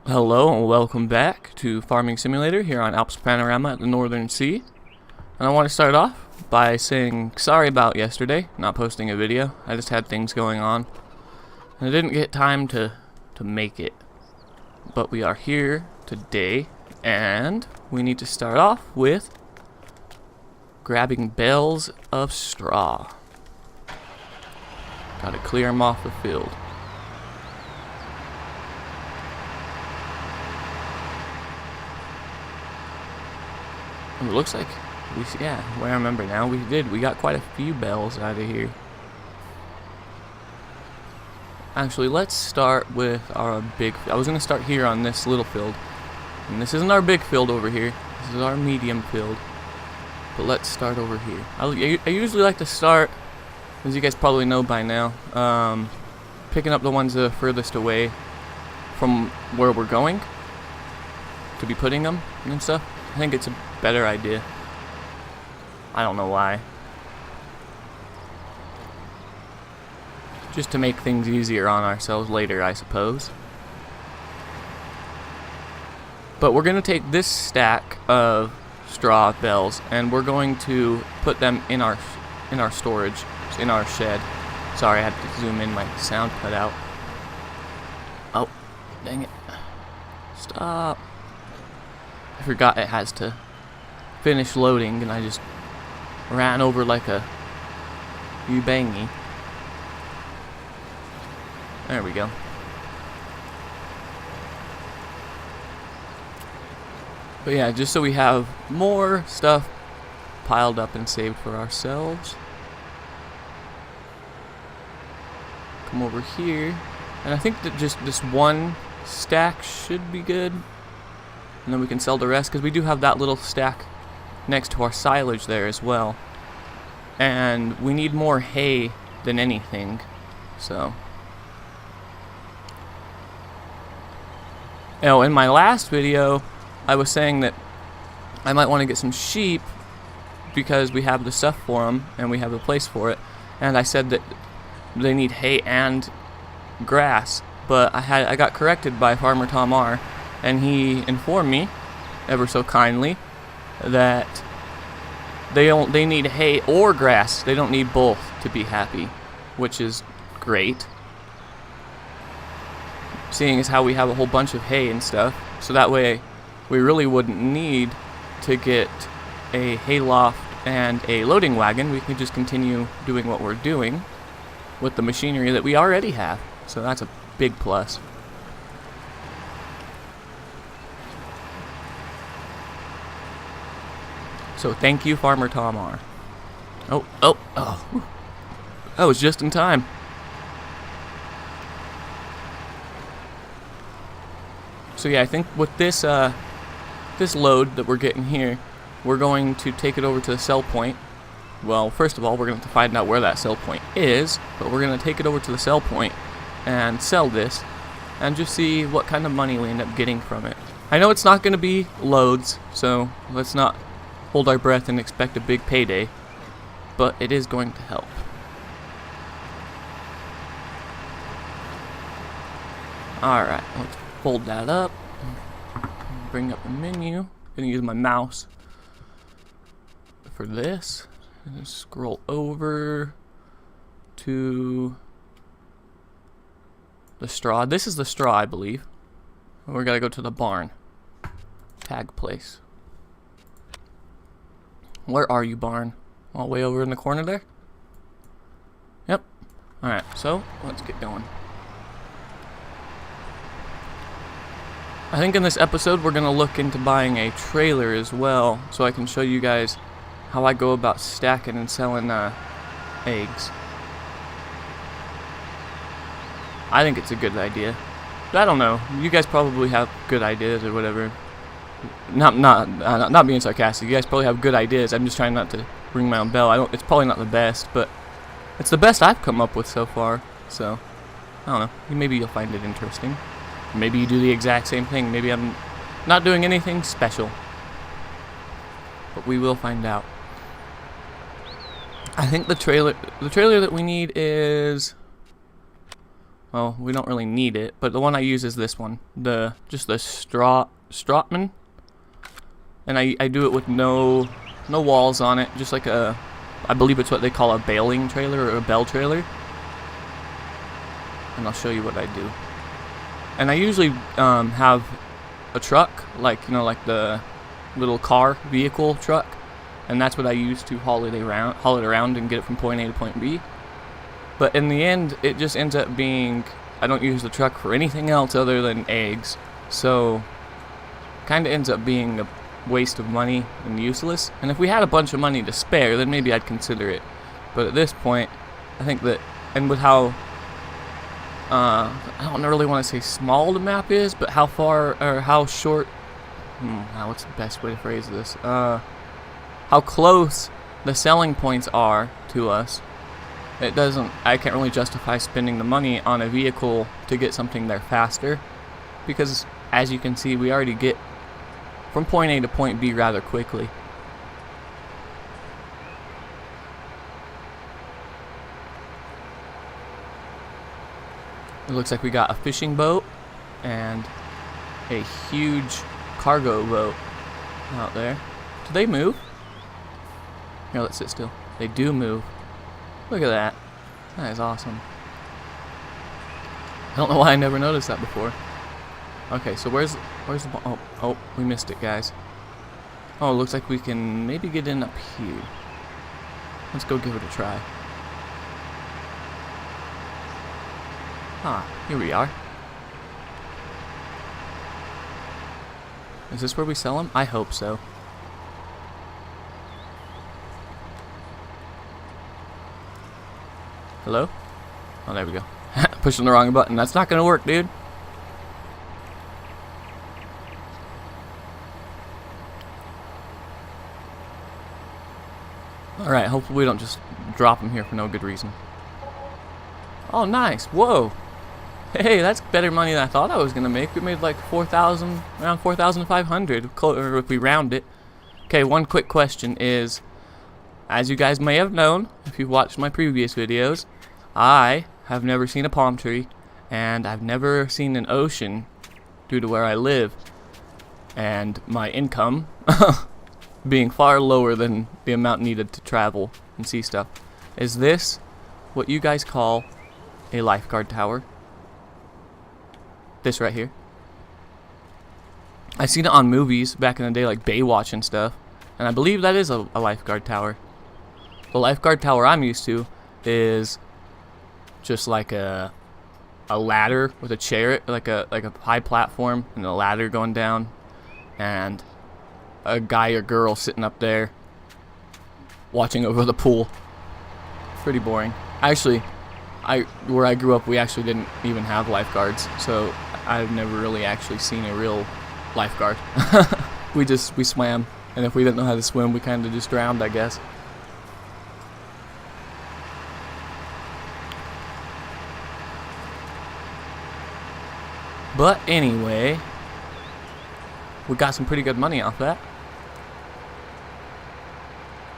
Hello and welcome back to Farming Simulator here on Alps Panorama at the Northern Sea. And I want to start off by saying sorry about yesterday, not posting a video. I just had things going on and I didn't get time to make it. But we are here today and we need to start off with grabbing bales of straw. Gotta clear them off the field. It looks like where I remember now, we got quite a few bales out of here. Actually, let's start with our big, I was going to start here on this little field. And this isn't our big field over here, this is our medium field. But let's start over here. I usually like to start, as you guys probably know by now, picking up the ones that are furthest away from where we're going to be putting them and stuff. I think it's a better idea. I don't know why. Just to make things easier on ourselves later, I suppose. But we're going to take this stack of straw bales and we're going to put them in our storage, in our shed. Sorry, I had to zoom in, my sound cut out. Oh, dang it. Stop. I forgot it has to finish loading and I just ran over like a you-bangy. There we go. But yeah, just so we have more stuff piled up and saved for ourselves. Come over here. And I think that just this one stack should be good. And then we can sell the rest, because we do have that little stack next to our silage there as well. And we need more hay than anything, so. Oh, in my last video, I was saying that I might want to get some sheep because we have the stuff for them and we have the place for it. And I said that they need hay and grass, but I got corrected by Farmer Tom R. And he informed me, ever so kindly, that they need hay or grass. They don't need both to be happy, which is great. Seeing as how we have a whole bunch of hay and stuff, so that way we really wouldn't need to get a hay loft and a loading wagon. We can just continue doing what we're doing with the machinery that we already have. So that's a big plus. So thank you, Farmer Tom R. Oh. That was just in time. So yeah, I think with this this load that we're getting here, we're going to take it over to the sell point. Well, first of all, we're going to have to find out where that sell point is, but we're going to take it over to the sell point and sell this and just see what kind of money we end up getting from it. I know it's not going to be loads, so let's not hold our breath and expect a big payday, but it is going to help. Alright, let's fold that up, bring up the menu. I'm going to use my mouse for this, and scroll over to the straw. This is the straw, I believe. We're going to go to the barn. Tag place. Where are you, barn? All the way over in the corner there? Yep. Alright, so let's get going. I think in this episode we're going to look into buying a trailer as well, so I can show you guys how I go about stacking and selling eggs. I think it's a good idea. But I don't know. You guys probably have good ideas or whatever. Not being sarcastic. You guys probably have good ideas. I'm just trying not to ring my own bell. It's probably not the best, but it's the best I've come up with so far. So I don't know. Maybe you'll find it interesting. Maybe you do the exact same thing. Maybe I'm not doing anything special. But we will find out. I think the trailer that we need is Well, we don't really need it, but the one I use is this one, just the Strotman, and I do it with no walls on it, just like I believe it's what they call a baling trailer or a bell trailer, and I'll show you what I do. And I usually have a truck, like the little car vehicle truck, and that's what I use to haul it around and get it from point A to point B. But in the end, it just ends up being, I don't use the truck for anything else other than eggs. So, kind of ends up being a waste of money and useless. And if we had a bunch of money to spare, then maybe I'd consider it. But at this point, I think that, and with how, I don't really want to say small the map is, but how far, or how short, what's the best way to phrase this? How close the selling points are to us. I can't really justify spending the money on a vehicle to get something there faster, because as you can see, we already get from point A to point B rather quickly. It looks like we got a fishing boat and a huge cargo boat out there. Do they move? Here, let's sit still. They do move. Look at that. That is awesome. I don't know why I never noticed that before. Okay, so where's the oh, we missed it, guys. Oh, it looks like we can maybe get in up here. Let's go give it a try. Ah, here we are. Is this where we sell them? I hope so. Hello? Oh, there we go. Pushing the wrong button. That's not gonna work, dude. Alright, hopefully we don't just drop him here for no good reason. Oh, nice. Whoa. Hey, that's better money than I thought I was gonna make. We made like 4,000, around 4,500, or if we round it. Okay, one quick question is, as you guys may have known, if you've watched my previous videos, I have never seen a palm tree, and I've never seen an ocean due to where I live, and my income being far lower than the amount needed to travel and see stuff. Is this what you guys call a lifeguard tower? This right here. I've seen it on movies back in the day, like Baywatch and stuff, and I believe that is a lifeguard tower. The lifeguard tower I'm used to is just like a ladder with a chair, like a high platform and a ladder going down, and a guy or girl sitting up there watching over the pool. Pretty boring. Actually, where I grew up, we actually didn't even have lifeguards, so I've never really actually seen a real lifeguard. we swam, and if we didn't know how to swim, we kind of just drowned, I guess. But anyway, we got some pretty good money off that.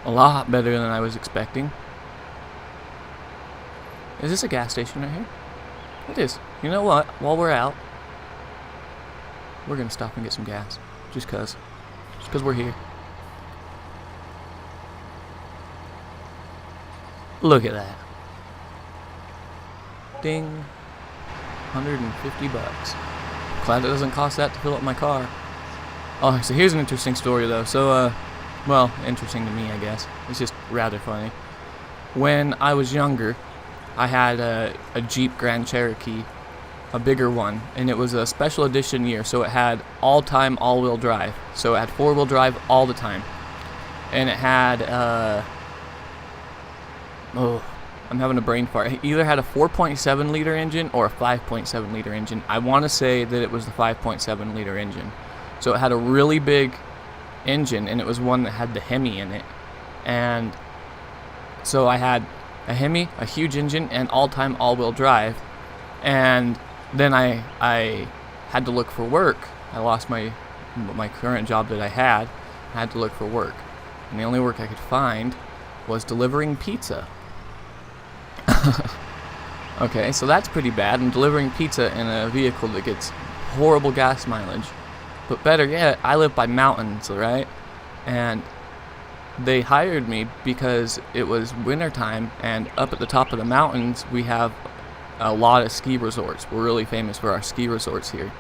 A lot better than I was expecting. Is this a gas station right here? It is. You know what? While we're out, we're gonna stop and get some gas. Just cause we're here. Look at that. Ding. 150 bucks. Glad it doesn't cost that to fill up my car. Oh, so here's an interesting story though. So, well, interesting to me, I guess. It's just rather funny. When I was younger, I had a Jeep Grand Cherokee, a bigger one, and it was a special edition year, so it had all-time all-wheel drive. So it had four-wheel drive all the time. And it had, oh, I'm having a brain fart. It either had a 4.7 liter engine or a 5.7 liter engine. I want to say that it was the 5.7 liter engine. So it had a really big engine, and it was one that had the Hemi in it. And so I had a Hemi, a huge engine, and all-time all-wheel drive. And then I had to look for work. I lost my current job that I had. I had to look for work. And the only work I could find was delivering pizza. Okay, so that's pretty bad. I'm delivering pizza in a vehicle that gets horrible gas mileage. But better yet, I live by mountains, right? And they hired me because it was wintertime, and up at the top of the mountains, we have a lot of ski resorts. We're really famous for our ski resorts here.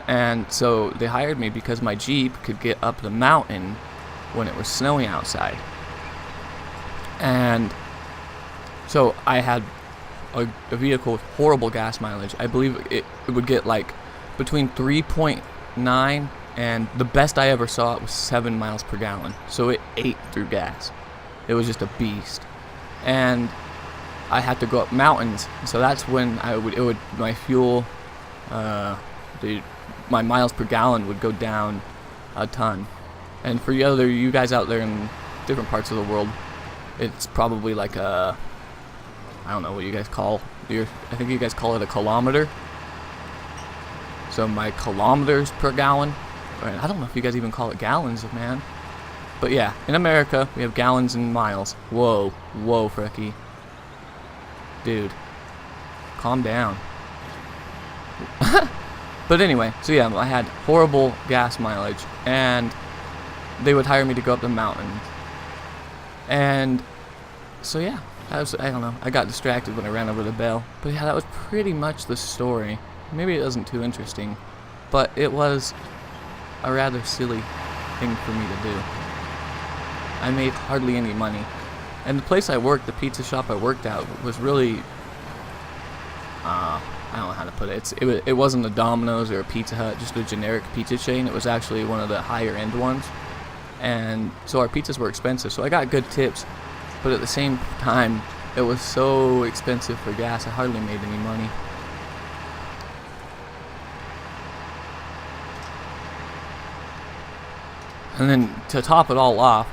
And so they hired me because my Jeep could get up the mountain when it was snowing outside. And so I had a vehicle with horrible gas mileage. I believe it would get like between 3.9 and the best I ever saw it was 7 miles per gallon. So it ate through gas. It was just a beast. And I had to go up mountains. So that's when my fuel, my miles per gallon would go down a ton. And for you guys out there in different parts of the world, it's probably like I don't know what you guys call I think you guys call it a kilometer. So my kilometers per gallon. I don't know if you guys even call it gallons, man. But yeah, in America, we have gallons and miles. Whoa, Freki. Dude, calm down. But anyway, so yeah, I had horrible gas mileage, and they would hire me to go up the mountain. And so yeah, I don't know, I got distracted when I ran over the bell. But yeah, that was pretty much the story. Maybe it wasn't too interesting, but it was a rather silly thing for me to do. I made hardly any money. And the place I worked, the pizza shop I worked at, was really, I don't know how to put it. It wasn't a Domino's or a Pizza Hut, just a generic pizza chain. It was actually one of the higher end ones. And so our pizzas were expensive, so I got good tips. But at the same time, it was so expensive for gas, I hardly made any money. And then to top it all off,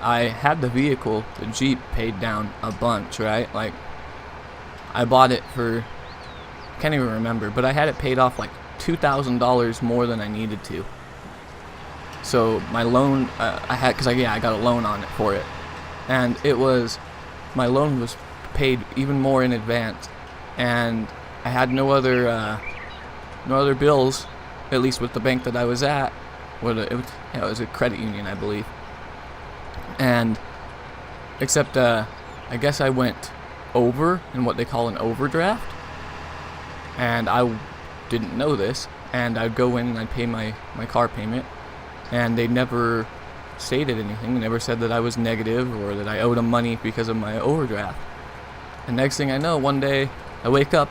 I had the vehicle, the Jeep, paid down a bunch, right? Like, I bought it for, can't even remember, but I had it paid off like $2,000 more than I needed to. So my loan, I got a loan on it for it. And my loan was paid even more in advance. And I had no other bills, at least with the bank that I was at. It was a credit union, I believe. And except I guess I went over in what they call an overdraft, and I didn't know this. And I'd go in and I'd pay my car payment, and they never stated anything. They never said that I was negative or that I owed them money because of my overdraft. And next thing I know, one day I wake up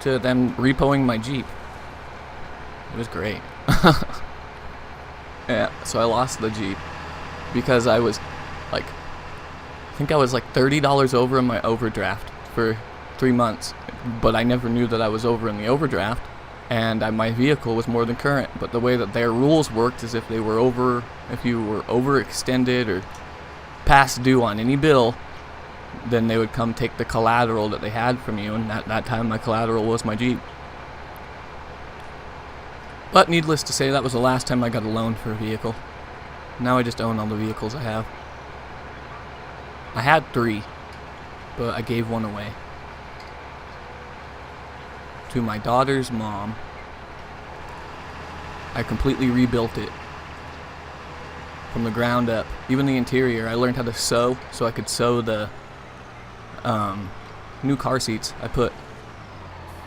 to them repoing my Jeep. It was great. Yeah, so I lost the Jeep because I was like, I think I was like $30 over in my overdraft for 3 months, but I never knew that I was over in the overdraft, and my vehicle was more than current. But the way that their rules worked is if you were overextended or past due on any bill, then they would come take the collateral that they had from you, and at that time my collateral was my Jeep. But needless to say, that was the last time I got a loan for a vehicle. Now I just own all the vehicles I have. I had 3, but I gave one away to my daughter's mom. I completely rebuilt it from the ground up. Even the interior, I learned how to sew, so I could sew the new car seats. I put,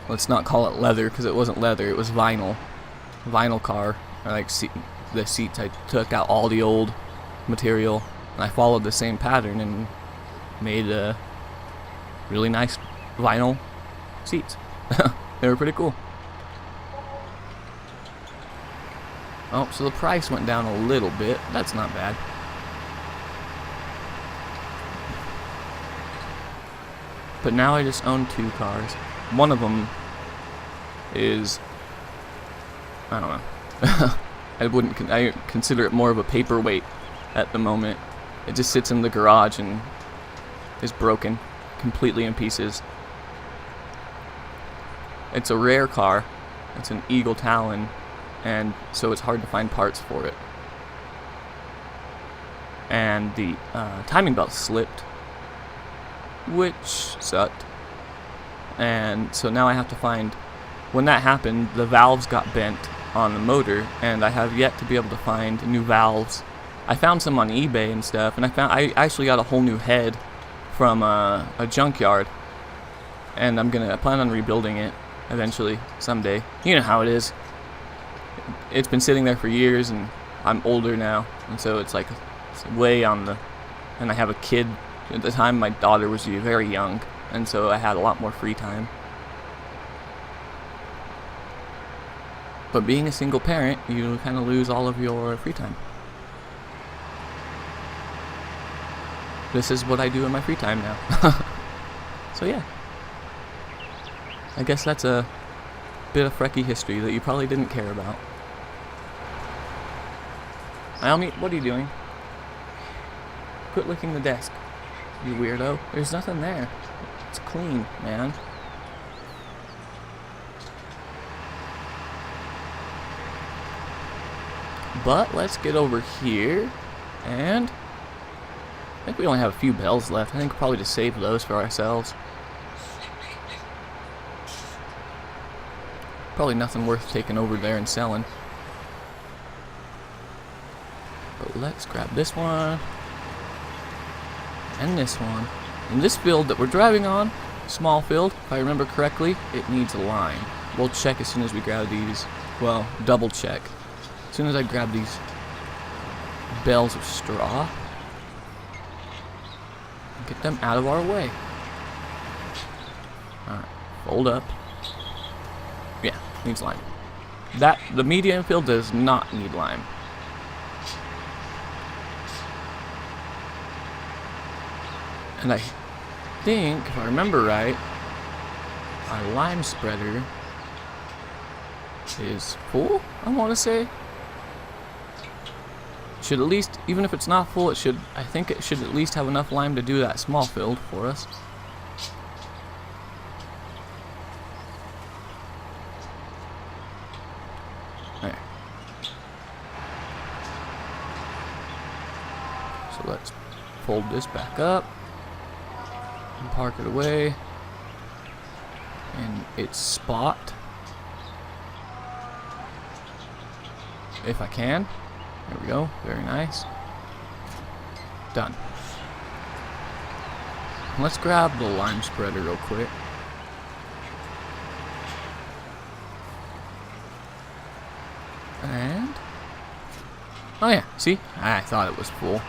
let's not call it leather because it wasn't leather, it was vinyl car. The seats, I took out all the old material and I followed the same pattern and made really nice vinyl seats. They were pretty cool. Oh, so the price went down a little bit. That's not bad. But now I just own 2 cars. One of them is, I don't know. I consider it more of a paperweight at the moment. It just sits in the garage and is broken, completely in pieces. It's a rare car. It's an Eagle Talon, and so it's hard to find parts for it. And the timing belt slipped, which sucked. And so now I have to find, when that happened, the valves got bent on the motor, and I have yet to be able to find new valves. I found some on eBay and stuff, and I actually got a whole new head from a junkyard, and I plan on rebuilding it eventually, someday. You know how it is. It's been sitting there for years, and I'm older now, and so it's like it's way on the, and I have a kid. At the time, my daughter was very young, and so I had a lot more free time. But being a single parent, you kind of lose all of your free time. This is what I do in my free time now. So yeah. I guess that's a bit of Freki history that you probably didn't care about. Naomi, what are you doing? Quit licking the desk, you weirdo. There's nothing there. It's clean, man. But let's get over here, and I think we only have a few bells left. I think we'll probably just save those for ourselves. Probably nothing worth taking over there and selling. But let's grab this one, and this one. And this field that we're driving on, small field, if I remember correctly, it needs a line. We'll check as soon as we grab these. Well, double check. As soon as I grab these bales of straw, get them out of our way. Alright, fold up. Yeah, needs lime. The medium field does not need lime. And I think, if I remember right, our lime spreader is full, I want to say. Should at least, even if it's not full, I think it should at least have enough lime to do that small field for us. There. So let's fold this back up and park it away in its spot, if I can. There we go. Very nice. Done. Let's grab the lime spreader real quick. And oh yeah, see? I thought it was full.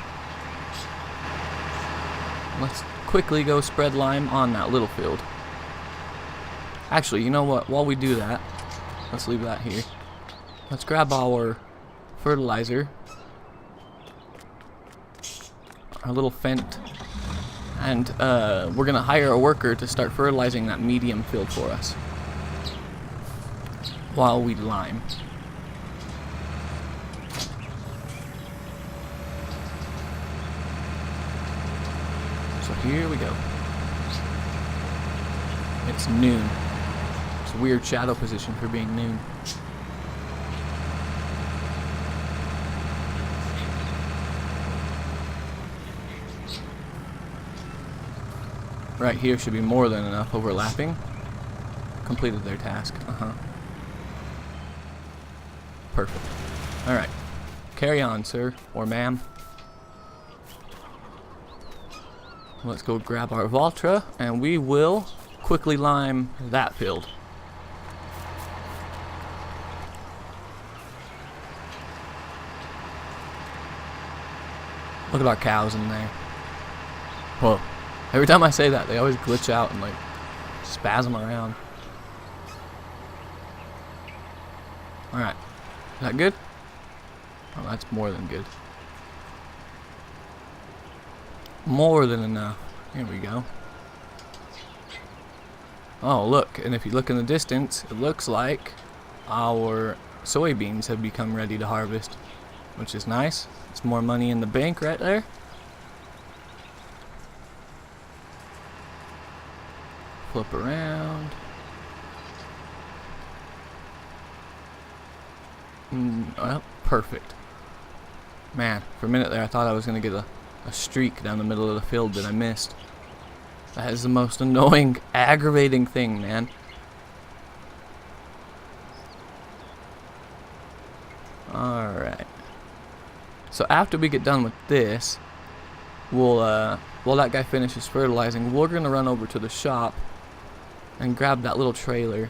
Let's quickly go spread lime on that little field. Actually, you know what? While we do that, let's leave that here. Let's grab our fertilizer, our little Fendt, and we're gonna hire a worker to start fertilizing that medium field for us while we lime. So here we go. It's noon. It's a weird shadow position for being noon. Right here should be more than enough overlapping. Completed their task. Perfect. Alright. Carry on, sir. Or ma'am. Let's go grab our Valtra, and we will quickly lime that field. Look at our cows in there. Whoa. Every time I say that, they always glitch out and like spasm around. Alright. Is that good? Oh, that's more than good. More than enough. Here we go. Oh, look. And if you look in the distance, it looks like our soybeans have become ready to harvest, which is nice. It's more money in the bank right there. Flip around. Well, perfect. Man, for a minute there I thought I was going to get a streak down the middle of the field that I missed. That is the most annoying, aggravating thing, man. Alright. So after we get done with this, we'll, while that guy finishes fertilizing, we're going to run over to the shop and grab that little trailer.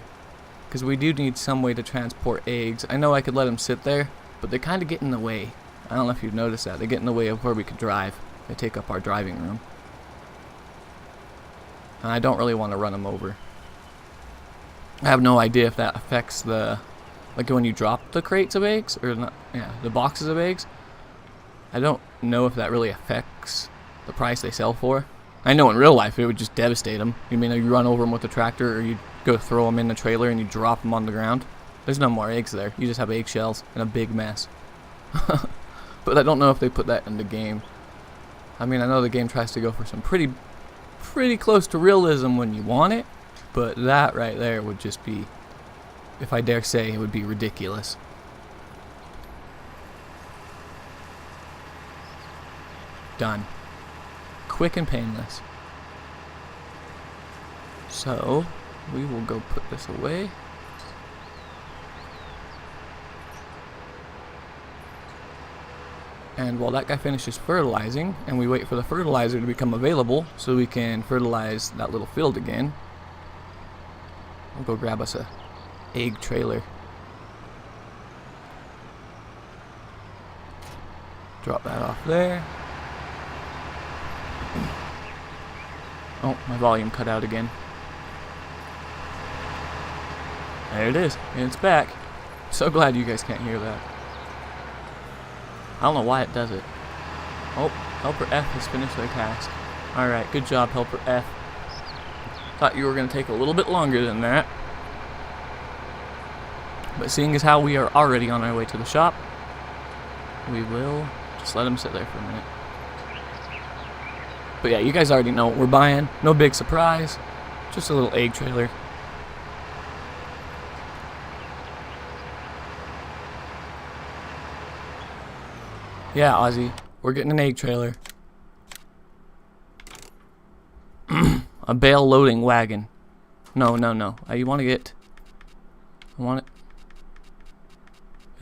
Because we do need some way to transport eggs. I know I could let them sit there, but they kind of get in the way. I don't know if you've noticed that. They get in the way of where we could drive. They take up our driving room. And I don't really want to run them over. I have no idea if that affects the... like when you drop the crates of eggs, or not, yeah, the boxes of eggs. I don't know if that really affects the price they sell for. I know in real life it would just devastate them. You mean you run over them with a tractor, or you go throw them in the trailer and you drop them on the ground? There's no more eggs there. You just have eggshells and a big mess. But I don't know if they put that in the game. I mean, I know the game tries to go for some pretty close to realism when you want it, but that right there would just be, if I dare say, it would be ridiculous. Done. Quick and painless. So, we will go put this away. And while that guy finishes fertilizing, and we wait for the fertilizer to become available so we can fertilize that little field again, we'll go grab us a egg trailer. Drop that off there. Oh, my volume cut out again. There it is. It's back. So glad you guys can't hear that. I don't know why it does it. Oh, Helper F has finished their task. Alright, good job, Helper F. Thought you were going to take a little bit longer than that. But seeing as how we are already on our way to the shop, we will just let them sit there for a minute. But yeah, you guys already know what we're buying. No big surprise. Just a little egg trailer. Yeah, Ozzy, we're getting an egg trailer. A bale loading wagon. No. You want to get... I want it...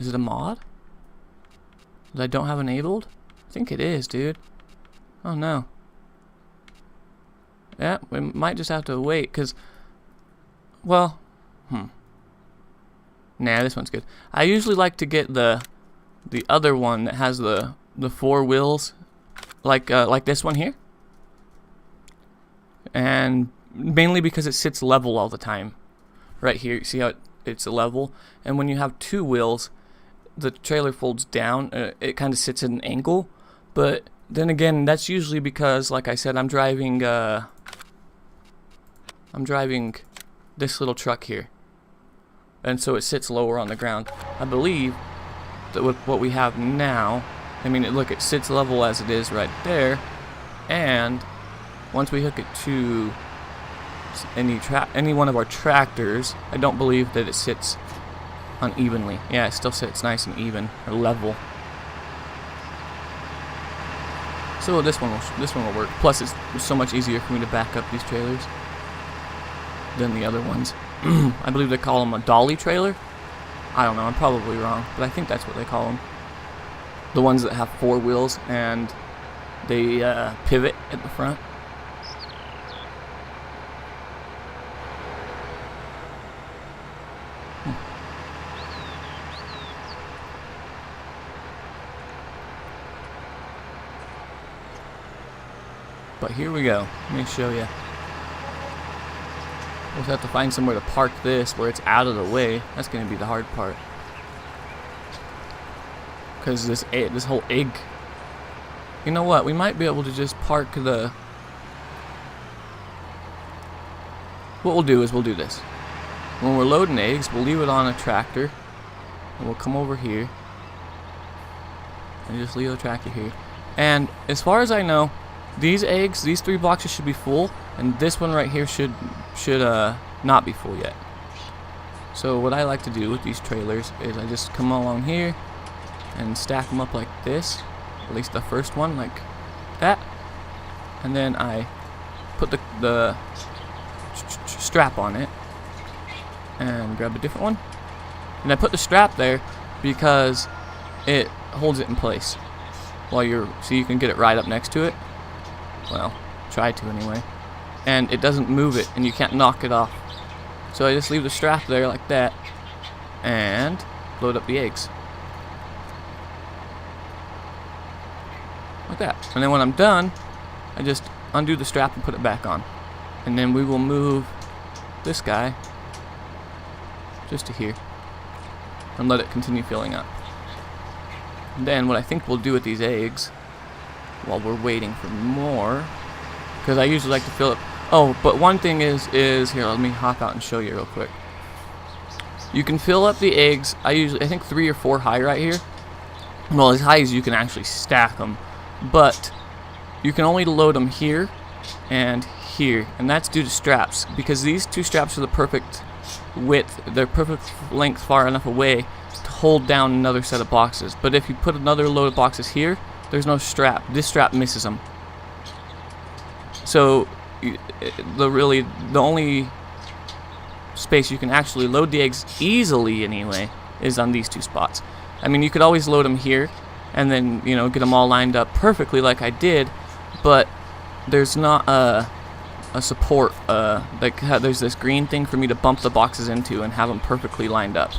Is it a mod that I don't have enabled? I think it is, dude. Oh, no. Yeah, we might just have to wait, because... Well... Nah, this one's good. I usually like to get the other one that has the 4 wheels, like this one here, and mainly because it sits level all the time. Right here, you see how it's level, and when you have 2 wheels, the trailer folds down. It kind of sits at an angle, but then again, that's usually because, like I said, I'm driving this little truck here, and so it sits lower on the ground. I believe that with what we have now, I mean, look, it sits level as it is right there, and once we hook it to any one of our tractors, I don't believe that it sits unevenly. Yeah, it still sits nice and even, or level. So this one will work. Plus, it's so much easier for me to back up these trailers than the other ones. I believe they call them a dolly trailer. I don't know, I'm probably wrong, but I think that's what they call them. The ones that have 4 wheels and they pivot at the front. But here we go. Let me show you. We'll have to find somewhere to park this where it's out of the way. That's going to be the hard part. Because this whole egg... You know what? We might be able to just park the... What we'll do is we'll do this. When we're loading eggs, we'll leave it on a tractor. And we'll come over here. And just leave the tractor here. And as far as I know, these eggs, these 3 boxes should be full. And this one right here should not be full yet. So what I like to do with these trailers is I just come along here and stack them up like this, at least the first one like that, and then I put the strap on it and grab a different one. And I put the strap there because it holds it in place while so you can get it right up next to it. Well, try to anyway. And it doesn't move it, and you can't knock it off. So I just leave the strap there like that and load up the eggs. Like that. And then when I'm done, I just undo the strap and put it back on. And then we will move this guy just to here and let it continue filling up. And then what I think we'll do with these eggs while we're waiting for more, because I usually like to fill up. Oh, but one thing is here, let me hop out and show you real quick. You can fill up the eggs, I think 3 or 4 high right here. Well, as high as you can actually stack them, but you can only load them here and here, and that's due to straps, because these 2 straps are the perfect width, they're perfect length far enough away to hold down another set of boxes. But if you put another load of boxes here, there's no strap. This strap misses them. So the only space you can actually load the eggs easily anyway is on these 2 spots. I mean, you could always load them here and then, you know, get them all lined up perfectly like I did, but there's not a support, there's this green thing for me to bump the boxes into and have them perfectly lined up.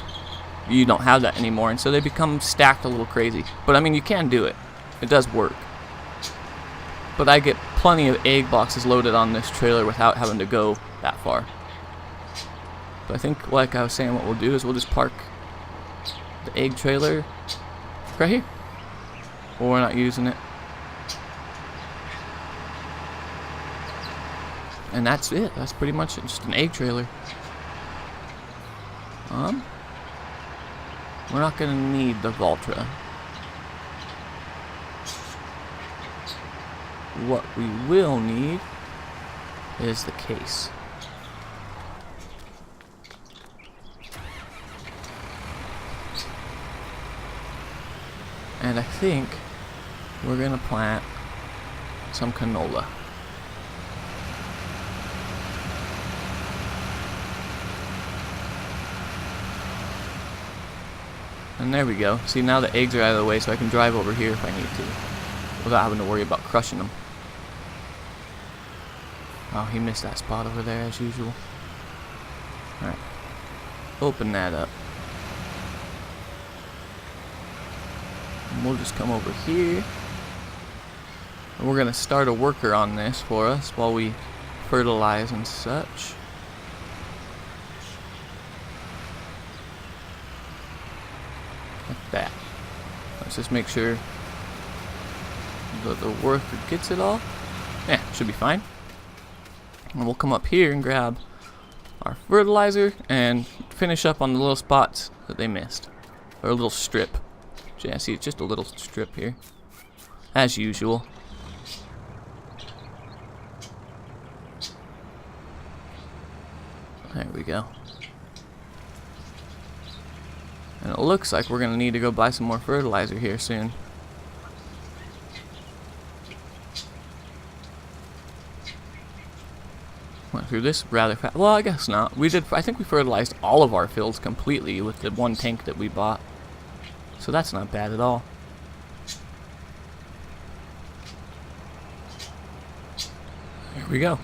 You don't have that anymore, and so they become stacked a little crazy. But I mean, you can do it. It does work. But I get plenty of egg boxes loaded on this trailer without having to go that far. But I think, like I was saying, what we'll do is we'll just park the egg trailer right here. Well, we're not using it. And that's it. That's pretty much it. Just an egg trailer. We're not going to need the Valtra. What we will need is the case. And I think we're going to plant some canola. And there we go. See, now the eggs are out of the way, so I can drive over here if I need to, without having to worry about crushing them. Oh, he missed that spot over there as usual. Alright. Open that up. And we'll just come over here. And we're going to start a worker on this for us while we fertilize and such. Like that. Let's just make sure that the worker gets it all. Yeah, should be fine. And we'll come up here and grab our fertilizer and finish up on the little spots that they missed. Or a little strip. Yeah, see, it's just a little strip here. As usual. There we go. And it looks like we're going to need to go buy some more fertilizer here soon. Went through this rather fast. Well, I guess not. I think we fertilized all of our fields completely with the one tank that we bought. So that's not bad at all. Here we go.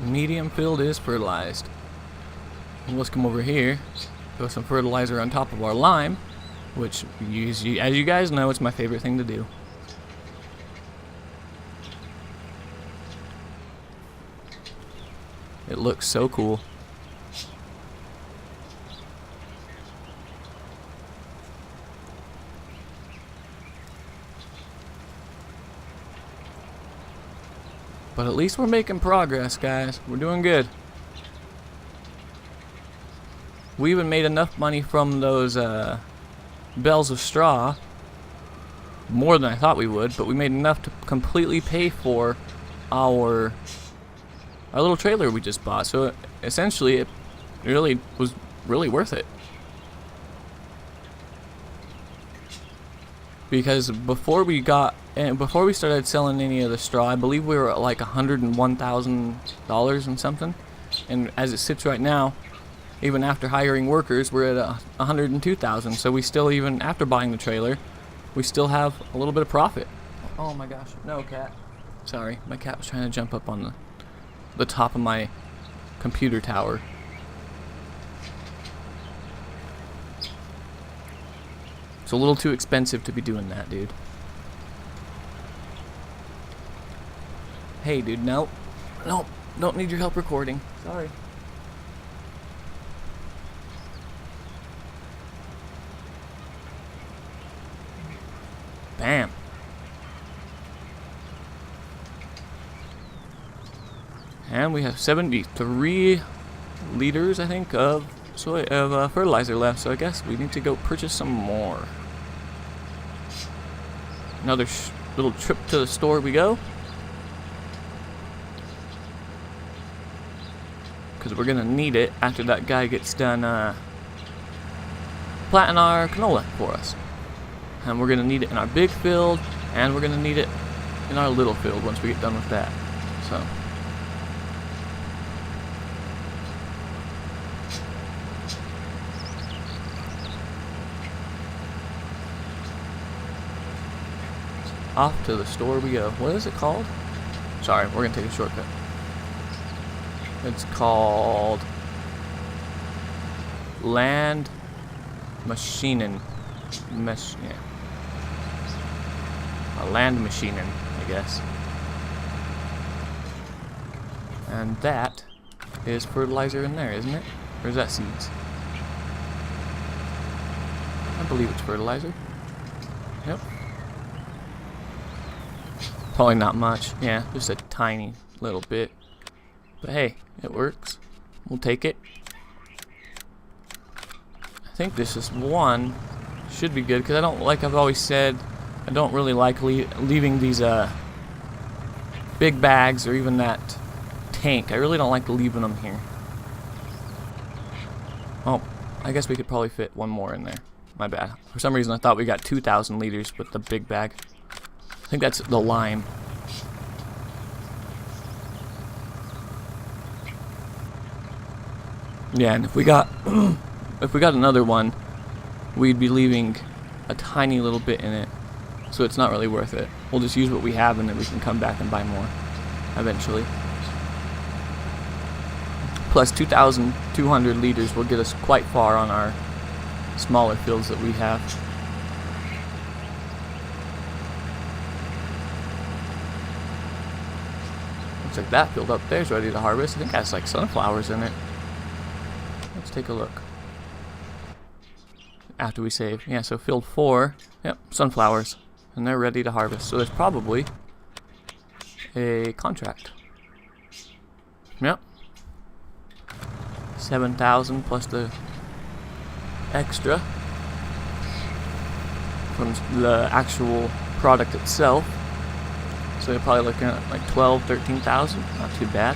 Medium field is fertilized. And let's come over here. Throw some fertilizer on top of our lime, which, as you guys know, it's my favorite thing to do. It looks so cool. But at least we're making progress, guys. We're doing good. We even made enough money from those bales of straw, more than I thought we would, but we made enough to completely pay for our little trailer we just bought. So essentially it really was really worth it. because before we started selling any of the straw, I believe we were at like $101,000 and something. And as it sits right now, even after hiring workers, we're at $102,000. So we still, even after buying the trailer, we still have a little bit of profit. Oh my gosh, no cat. Sorry, my cat was trying to jump up on the top of my computer tower. It's a little too expensive to be doing that, dude. Hey, dude, no. Nope, don't need your help recording. Sorry. Bam. And we have 73 liters, I think, of fertilizer left. So I guess we need to go purchase some more. Another little trip to the store we go. Because we're going to need it after that guy gets done planting our canola for us. And we're going to need it in our big field, and we're going to need it in our little field once we get done with that. So off to the store we go. What is it called? Sorry, we're going to take a shortcut. It's called Land Machining. Yeah. A land machining, I guess. And that is fertilizer in there, isn't it? Or is that seeds? I believe it's fertilizer. Yep. Probably not much. Yeah, just a tiny little bit. But hey, it works. We'll take it. I think this is one. Should be good, because I don't, like I've always said, I don't really like leaving these big bags or even that tank. I really don't like leaving them here. Oh, I guess we could probably fit one more in there. My bad. For some reason I thought we got 2,000 liters with the big bag. I think that's the lime. Yeah, and if we got another one, we'd be leaving a tiny little bit in it, so it's not really worth it. We'll just use what we have, and then we can come back and buy more eventually. Plus 2,200 liters will get us quite far on our smaller fields that we have. Looks like that field up there is ready to harvest. I think that's like sunflowers in it. Let's take a look. After we save. Yeah, so field 4, yep, sunflowers. And they're ready to harvest. So there's probably a contract. Yep. 7,000 plus the extra from the actual product itself. So you're probably looking at like 12, 13,000. Not too bad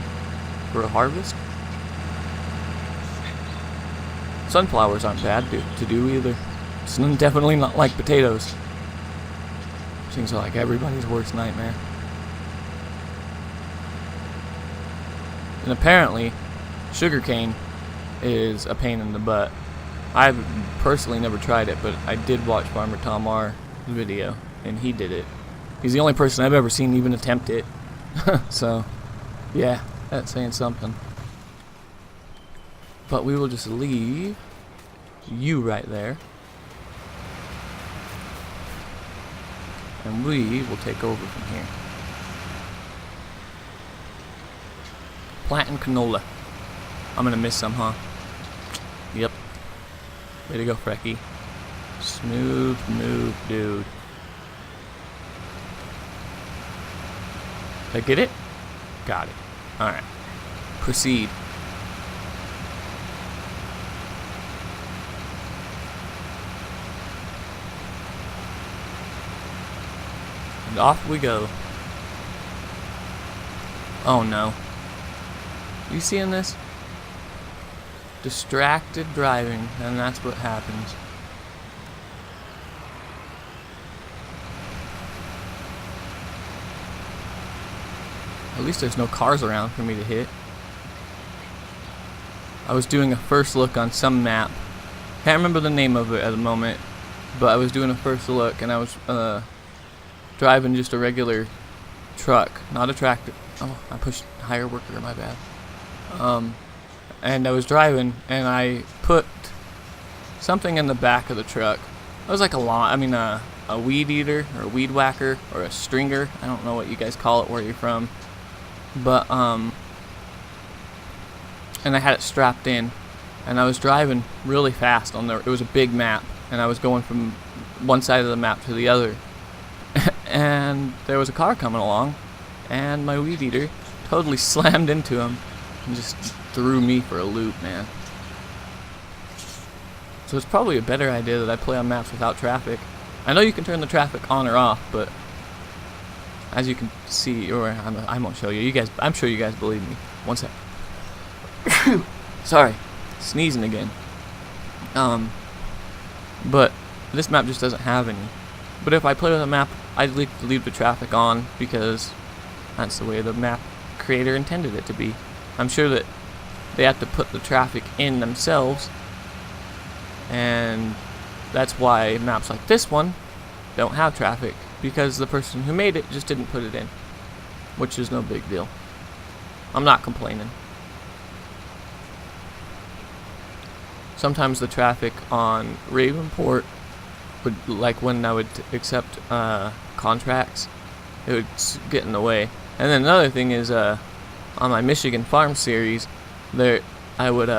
for a harvest. Sunflowers aren't bad to do either. It's definitely not like potatoes. Seems like everybody's worst nightmare. And apparently, sugarcane is a pain in the butt. I've personally never tried it, but I did watch Farmer Tom R.'s video, and he did it. He's the only person I've ever seen even attempt it. So, yeah, that's saying something. But we will just leave you right there. And we will take over from here. Planting canola. I'm gonna miss some, huh? Yep. Way to go, Freki. Smooth move, dude. Did I get it? Got it. Alright. Proceed. And off we go. Oh no. You seeing this? Distracted driving, and that's what happens. At least there's no cars around for me to hit. I was doing a first look on some map. Can't remember the name of it at the moment, but I was doing a first look and I was driving just a regular truck, not a tractor. Oh, I pushed higher worker, my bad. And I was driving and I put something in the back of the truck. It was like a weed eater or a weed whacker or a stringer. I don't know what you guys call it where you're from. But and I had it strapped in, and I was driving really fast on there. It was a big map, and I was going from one side of the map to the other. And there was a car coming along, and my weed eater totally slammed into him and just threw me for a loop, man. So it's probably a better idea that I play on maps without traffic. I know you can turn the traffic on or off, but as you can see, or I won't show you. I'm sure you guys believe me. One sec. Sorry, sneezing again. But this map just doesn't have any. But if I play with a map, I'd leave the traffic on because that's the way the map creator intended it to be. I'm sure that they have to put the traffic in themselves, and that's why maps like this one don't have traffic, because the person who made it just didn't put it in, which is no big deal. I'm not complaining. Sometimes the traffic on Ravenport would, like when I would accept contracts, it would get in the way. And then another thing is on my Michigan Farm series, I would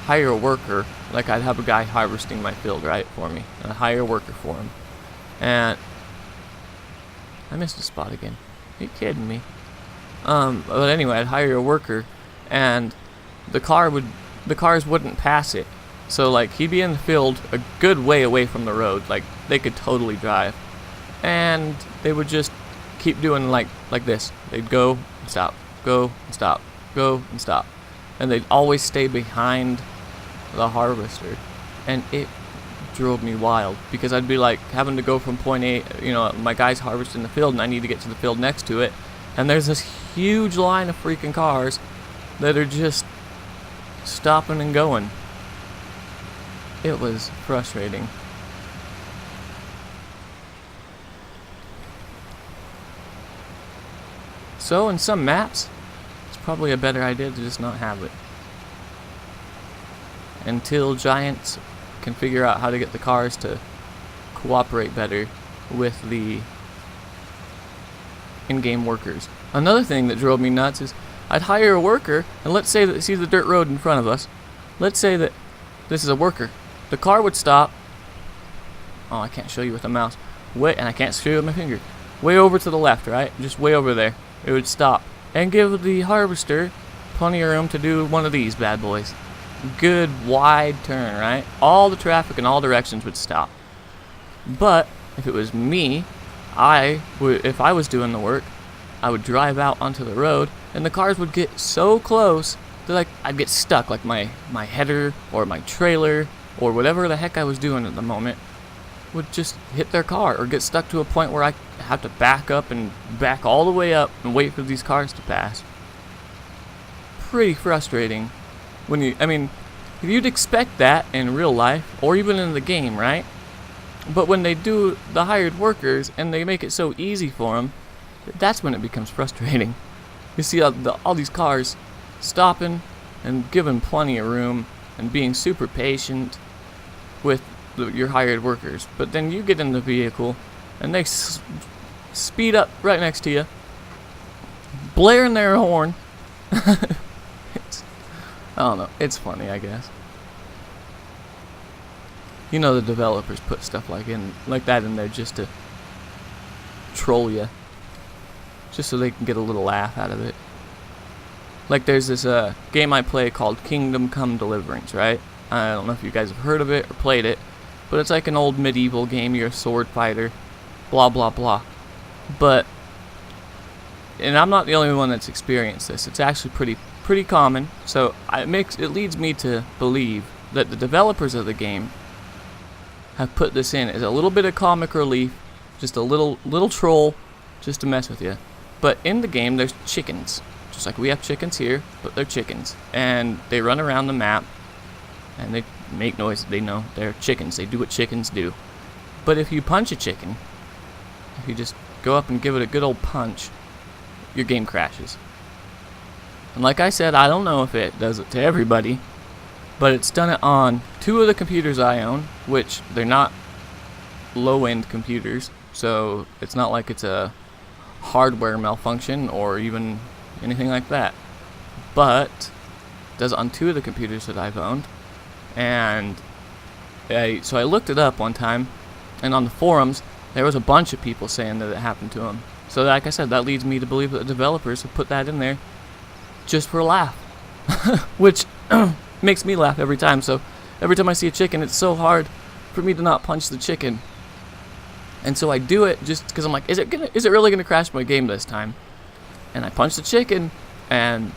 hire a worker. Like I'd have a guy harvesting my field, right, for me. I'd hire a worker for him. And I missed a spot again. Are you kidding me? But anyway, I'd hire a worker, and the cars wouldn't pass it. So like he'd be in the field a good way away from the road, like they could totally drive, and they would just keep doing like this. They'd go and stop, go and stop, go and stop, and they'd always stay behind the harvester, and it drove me wild because I'd be like having to go from point A, my guy's harvesting the field and I need to get to the field next to it, and there's this huge line of freaking cars that are just stopping and going. It was frustrating. So in some maps, it's probably a better idea to just not have it until Giants can figure out how to get the cars to cooperate better with the in-game workers. Another thing that drove me nuts is I'd hire a worker, and let's say that see the dirt road in front of us. Let's say that this is a worker. The car would stop. Oh, I can't show you with a mouse. And I can't show you with my finger. Way over to the left, right? Just way over there. It would stop and give the harvester plenty of room to do one of these bad boys. Good wide turn, right? All the traffic in all directions would stop. But if it was me, if I was doing the work, I would drive out onto the road, and the cars would get so close that I'd get stuck, like my header or my trailer or whatever the heck I was doing at the moment would just hit their car or get stuck to a point where I have to back up and back all the way up and wait for these cars to pass. Pretty frustrating. You'd expect that in real life or even in the game, right? But when they do the hired workers and they make it so easy for them, that's when it becomes frustrating. You see all these cars stopping and giving plenty of room and being super patient with your hired workers. But then you get in the vehicle and they speed up right next to you, blaring their horn. I don't know. It's funny, I guess. The developers put stuff like that in there just to troll you, just so they can get a little laugh out of it. Like there's this game I play called Kingdom Come Deliverance, right? I don't know if you guys have heard of it or played it, but it's like an old medieval game. You're a sword fighter, blah blah blah. And I'm not the only one that's experienced this. It's actually pretty common. So it leads me to believe that the developers of the game have put this in as a little bit of comic relief, just a little troll, just to mess with you. But in the game, there's chickens. Just like we have chickens here, but they're chickens. And they run around the map, and they make noise. They know they're chickens. They do what chickens do. But if you punch a chicken, if you just go up and give it a good old punch, your game crashes. And like I said, I don't know if it does it to everybody, but it's done it on 2 of the computers I own, which they're not low-end computers, so it's not like it's a hardware malfunction or even anything like that. But it does it on 2 of the computers that I've owned. And so I looked it up one time, and on the forums there was a bunch of people saying that it happened to them. So like I said, that leads me to believe that the developers have put that in there just for a laugh. Which makes me laugh every time. So every time I see a chicken, it's so hard for me to not punch the chicken. And so I do it just because I'm like, is it really gonna crash my game this time? And I punch the chicken, and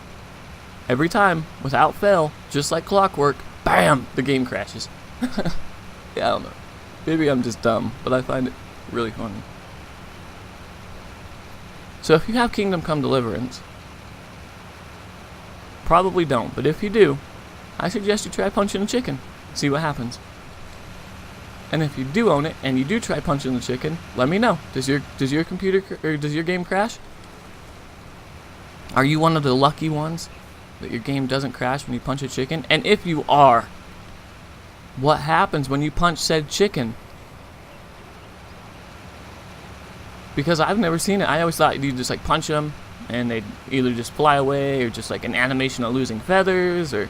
every time, without fail, just like clockwork, bam, the game crashes. Yeah, I don't know. Maybe I'm just dumb, but I find it really funny. So if you have Kingdom Come Deliverance, probably don't, but if you do, I suggest you try punching a chicken. See what happens. And if you do own it and you do try punching the chicken, let me know. Does your computer or does your game crash? Are you one of the lucky ones that your game doesn't crash when you punch a chicken? And if you are, what happens when you punch said chicken? Because I've never seen it. I always thought you just like punch them and they'd either just fly away or just like an animation of losing feathers, or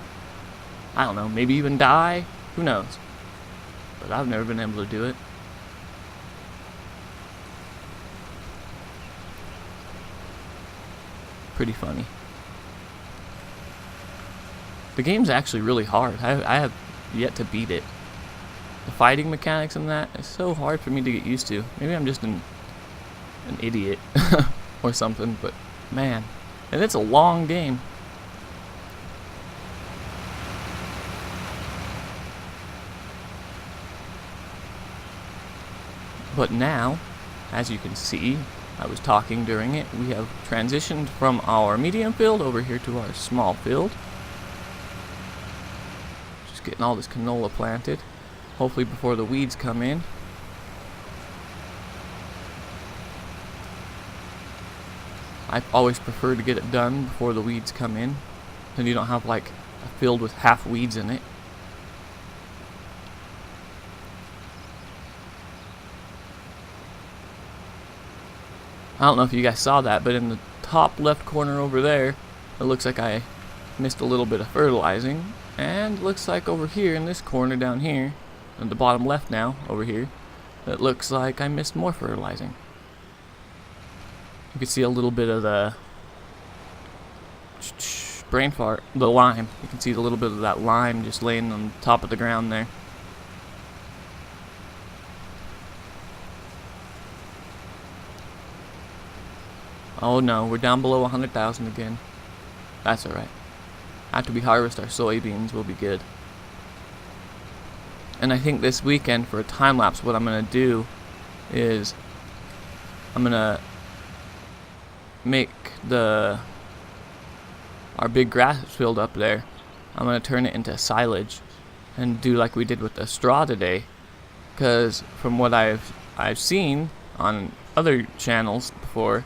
I don't know, maybe even die. Who knows? But I've never been able to do it. Pretty funny. The game's actually really hard. I have yet to beat it. The fighting mechanics in that is so hard for me to get used to. Maybe I'm just an idiot or something, but man. And it's a long game. But now, as you can see, I was talking during it, we have transitioned from our medium field over here to our small field. Just getting all this canola planted, hopefully before the weeds come in. I always prefer to get it done before the weeds come in, then you don't have like a field with half weeds in it. I don't know if you guys saw that, but in the top left corner over there, it looks like I missed a little bit of fertilizing. And it looks like over here in this corner down here, at the bottom left now, over here, it looks like I missed more fertilizing. You can see a little bit of the brain fart, the lime. You can see a little bit of that lime just laying on top of the ground there. Oh no, we're down below 100,000 again. That's alright. After we harvest our soybeans, we'll be good. And I think this weekend for a time lapse, what I'm going to do is I'm going to make our big grass field up there, I'm going to turn it into silage and do like we did with the straw today. Because from what I've seen on other channels before,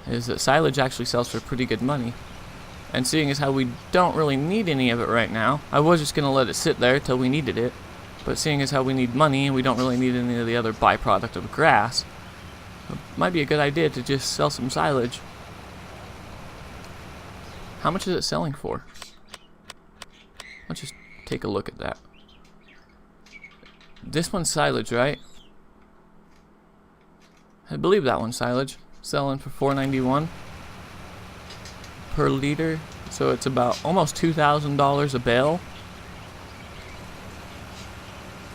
is that silage actually sells for pretty good money. And seeing as how we don't really need any of it right now, I was just going to let it sit there till we needed it, but seeing as how we need money and we don't really need any of the other byproduct of grass, it might be a good idea to just sell some silage. How much is it selling for? Let's just take a look at that. This one's silage, right? I believe that one's silage. Selling for $4.91 per liter, so it's about almost $2,000 a bale.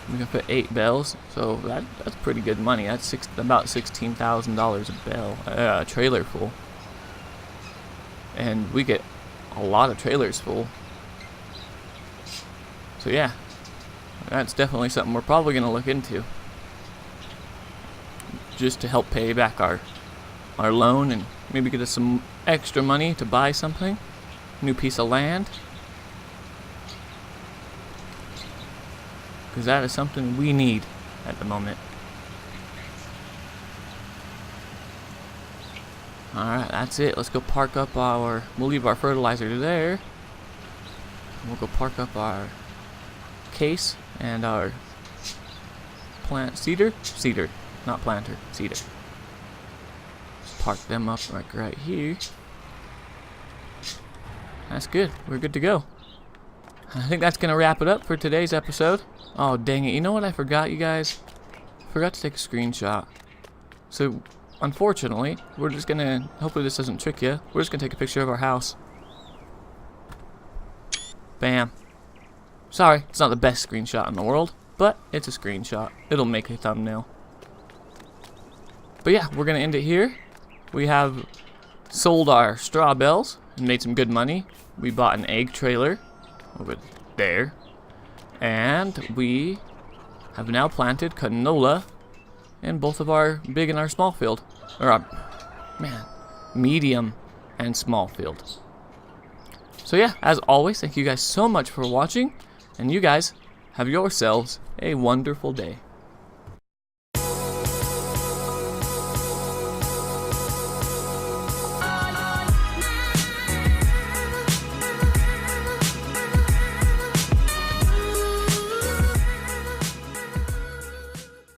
We can fit 8 bales, so that's pretty good money. That's about $16,000 a bale, a trailer full, and we get a lot of trailers full. So yeah, that's definitely something we're probably going to look into, just to help pay back our loan and Maybe get us some extra money to buy something. New piece of land. Because that is something we need at the moment. Alright, that's it. Let's go park up our... We'll leave our fertilizer there. We'll go park up our case and our plant cedar. Cedar, not planter. Cedar. Just park them up like right here. That's good. We're good to go. I think that's going to wrap it up for today's episode. Oh, dang it. You know what I forgot, you guys? I forgot to take a screenshot. So, unfortunately, we're just going to... Hopefully this doesn't trick you. We're just going to take a picture of our house. Bam. Sorry, it's not the best screenshot in the world, but it's a screenshot. It'll make a thumbnail. But yeah, we're going to end it here. We have sold our straw bales and made some good money. We bought an egg trailer over there. And we have now planted canola in both of our big and our small field. Or our, medium and small field. So yeah, as always, thank you guys so much for watching. And you guys have yourselves a wonderful day.